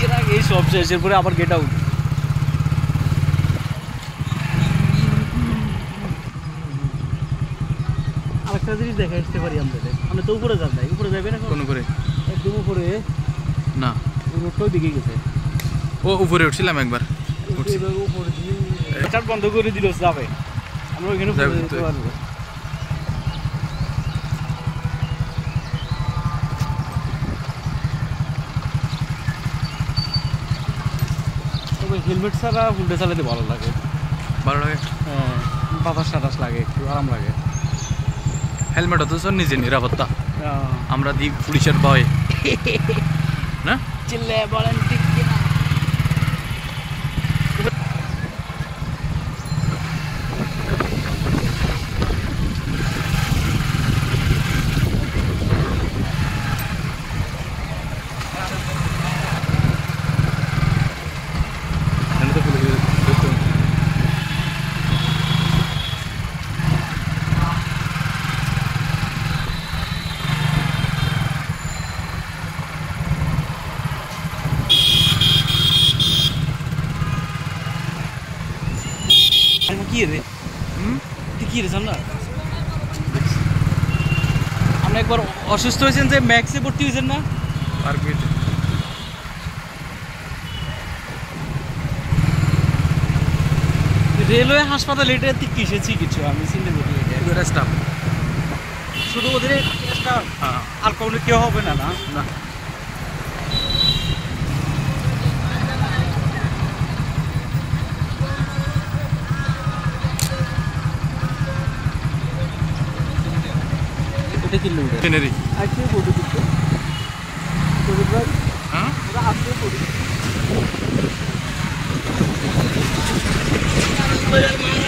এর আগে সব শেষের পরে আবার গেট আউট। আরেকটা জিনিস দেখে আসতে পারি আমরা তো উপরে যাব না, উপরে যাবে না কোন করে? একদম উপরে না, রোডটাও দিকে গেছে। ও উপরে উঠছিলাম একবার, উপরে দিয়ে এটা বন্ধ করে দিল, যাবে আমরা ওইখানে যেতে পারবো। তবে হেলমেট ছাড়া উল্টে চালাতে ভালো লাগে। হ্যাঁ, বাতাস লাগে, একটু আরাম লাগে। হেলমেট অথচ নিজে নিরাপত্তা, আমরা দিই পুলিশের ভয় না চিল্লে বলেন ঠিক কিনা। কি রে কি রে সামনা, আমরা একবার অসুস্থ হয়েছেন যে ম্যাক্সে ভর্তি হয়েছেন না? রেলওয়ে হাসপাতাল, এটা কিসে চিকিৎসা আমি চিন্তা করি। এটা স্টাফ, শুধু ওদের স্টাফ, আর কোনো কেউ হবে না? না না, এটা কি লোক ট্রেনেরই আজকে ফটো দিচ্ছে ফটো ভাই। হ্যাঁ, ওরা আজকে ফটো